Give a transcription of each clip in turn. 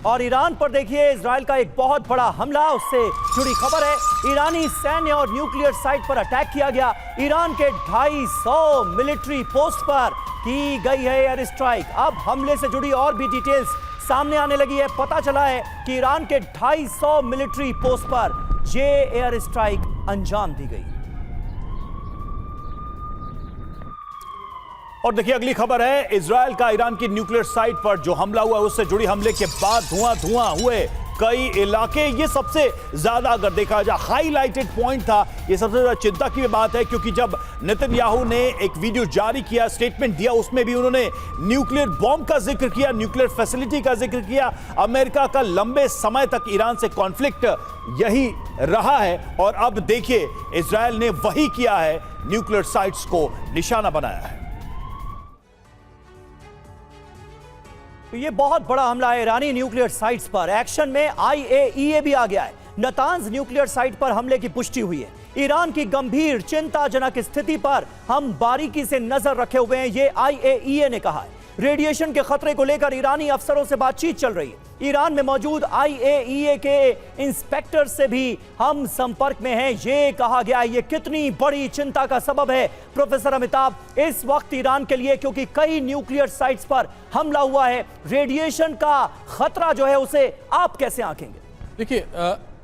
और ईरान पर देखिए इजराइल का एक बहुत बड़ा हमला, उससे जुड़ी खबर है। ईरानी सैन्य और न्यूक्लियर साइट पर अटैक किया गया। ईरान के 250 मिलिट्री पोस्ट पर की गई है एयर स्ट्राइक। अब हमले से जुड़ी और भी डिटेल्स सामने आने लगी है। पता चला है कि ईरान के 250 मिलिट्री पोस्ट पर ये एयर स्ट्राइक अंजाम दी गई। और देखिए अगली खबर है, इजराइल का ईरान की न्यूक्लियर साइट पर जो हमला हुआ है उससे जुड़ी हमले के बाद धुआं हुए कई इलाके। ये सबसे ज्यादा अगर देखा जाए हाईलाइटेड पॉइंट था, ये सबसे ज्यादा चिंता की बात है, क्योंकि जब नेतन्याहू ने एक वीडियो जारी किया, स्टेटमेंट दिया, उसमें भी उन्होंने न्यूक्लियर बॉम्ब का जिक्र किया, न्यूक्लियर फैसिलिटी का जिक्र किया। अमेरिका का लंबे समय तक ईरान से कॉन्फ्लिक्ट यही रहा है और अब देखिए इजराइल ने वही किया है, न्यूक्लियर साइट्स को निशाना बनाया है। तो ये बहुत बड़ा हमला है ईरानी न्यूक्लियर साइट्स पर। एक्शन में IAEA भी आ गया है। नतांज न्यूक्लियर साइट पर हमले की पुष्टि हुई है। ईरान की गंभीर चिंताजनक स्थिति पर हम बारीकी से नजर रखे हुए हैं, ये IAEA ने कहा है। रेडिएशन के खतरे को लेकर ईरानी अफसरों से बातचीत चल रही है। ईरान में मौजूद IAEA के इंस्पेक्टर से भी हम संपर्क में हैं। ये कहा गया ये कितनी बड़ी चिंता का सबब है प्रोफेसर अमिताभ इस वक्त ईरान के लिए, क्योंकि कई न्यूक्लियर साइट्स पर हमला हुआ है। रेडिएशन का खतरा जो है उसे आप कैसे आंकेंगे? देखिए,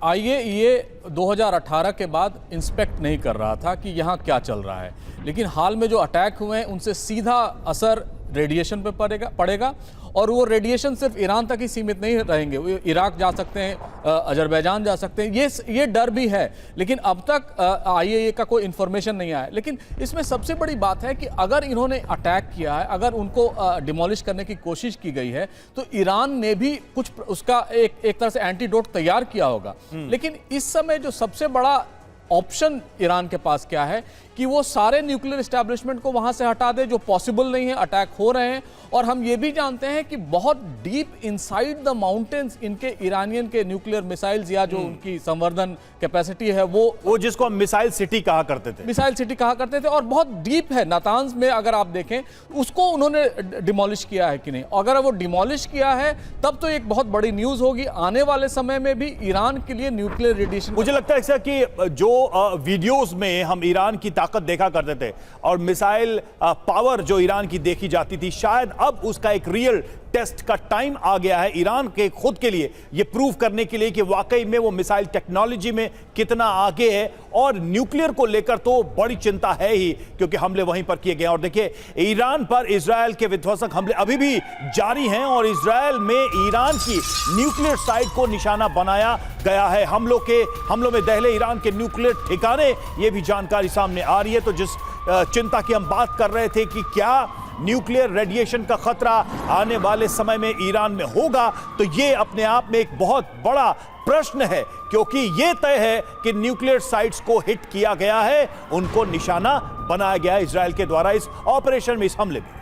IAEA 2018 के बाद इंस्पेक्ट नहीं कर रहा था कि यहाँ क्या चल रहा है, लेकिन हाल में जो अटैक हुए हैं उनसे सीधा असर रेडिएशन पे पड़ेगा और वो रेडिएशन सिर्फ ईरान तक ही सीमित नहीं रहेंगे, वो इराक जा सकते हैं, अजरबैजान जा सकते हैं। ये डर भी है, लेकिन अब तक IAEA का कोई इन्फॉर्मेशन नहीं आया। लेकिन इसमें सबसे बड़ी बात है कि अगर इन्होंने अटैक किया है, अगर उनको डिमोलिश करने की कोशिश की गई है, तो ईरान ने भी कुछ उसका एक तरह से एंटीडोट तैयार किया होगा। लेकिन इस समय जो सबसे बड़ा ऑप्शन ईरान के पास क्या है कि वो सारे न्यूक्लियर एस्टैब्लिशमेंट को वहां से हटा दे, जो पॉसिबल नहीं है। अटैक हो रहे हैं और हम ये भी जानते हैं कि बहुत डीप इनसाइड द माउंटेन्स इनके ईरानियन के न्यूक्लियर मिसाइल्स या जो उनकी संवर्धन कैपेसिटी है वो जिसको हम मिसाइल सिटी कहा करते थे, और बहुत डीप है। नातांज में अगर आप देखें उसको उन्होंने डिमोलिश किया है कि नहीं, अगर वो डिमोलिश किया है तब तो एक बहुत बड़ी न्यूज होगी। आने वाले समय में भी ईरान के लिए न्यूक्लियर रेडिएशन, मुझे लगता है सर कि जो वीडियोस में हम ईरान की ताकत देखा करते थे और मिसाइल पावर जो ईरान की देखी जाती थी, शायद अब उसका एक रियल टेस्ट का टाइम आ गया है ईरान के खुद के लिए, ये प्रूव करने के लिए कि वाकई में वो मिसाइल टेक्नोलॉजी में कितना आगे है। और न्यूक्लियर को लेकर तो बड़ी चिंता है ही, क्योंकि हमले वहीं पर किए गए। और देखिए ईरान पर इजराइल के विध्वंसक हमले अभी भी जारी हैं और इजराइल में ईरान की न्यूक्लियर साइट को निशाना बनाया गया है। हमलों में दहले ईरान के न्यूक्लियर ठिकाने, ये भी जानकारी सामने आ रही है। तो जिस चिंता की हम बात कर रहे थे कि क्या न्यूक्लियर रेडिएशन का खतरा आने वाले समय में ईरान में होगा, तो ये अपने आप में एक बहुत बड़ा प्रश्न है, क्योंकि ये तय है कि न्यूक्लियर साइट्स को हिट किया गया है, उनको निशाना बनाया गया है इजराइल के द्वारा इस ऑपरेशन में, इस हमले में।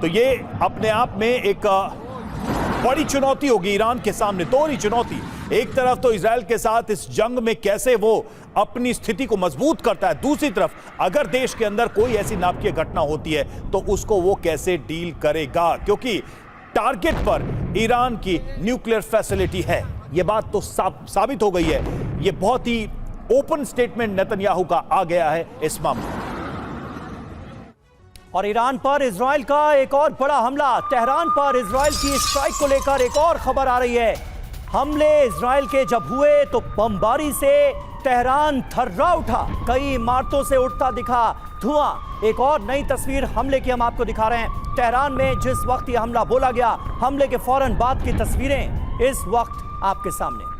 तो ये अपने आप में एक बड़ी चुनौती होगी ईरान के सामने, दोहरी चुनौती। एक तरफ तो इजराइल के साथ इस जंग में कैसे वो अपनी स्थिति को मजबूत करता है, दूसरी तरफ अगर देश के अंदर कोई ऐसी नाटकीय घटना होती है तो उसको वो कैसे डील करेगा, क्योंकि टारगेट पर ईरान की न्यूक्लियर फैसिलिटी है। ये बात तो साबित हो गई है। ये बहुत ही ओपन स्टेटमेंट नेतन्याहू का आ गया है इस मामले में। और ईरान पर इजराइल का एक और बड़ा हमला, तेहरान पर इजराइल की स्ट्राइक को लेकर एक और खबर आ रही है। हमले इजराइल के जब हुए तो बमबारी से तेहरान थर्रा उठा, कई इमारतों से उठता दिखा धुआं। एक और नई तस्वीर हमले की हम आपको दिखा रहे हैं। तेहरान में जिस वक्त यह हमला बोला गया, हमले के फौरन बाद की तस्वीरें इस वक्त आपके सामने।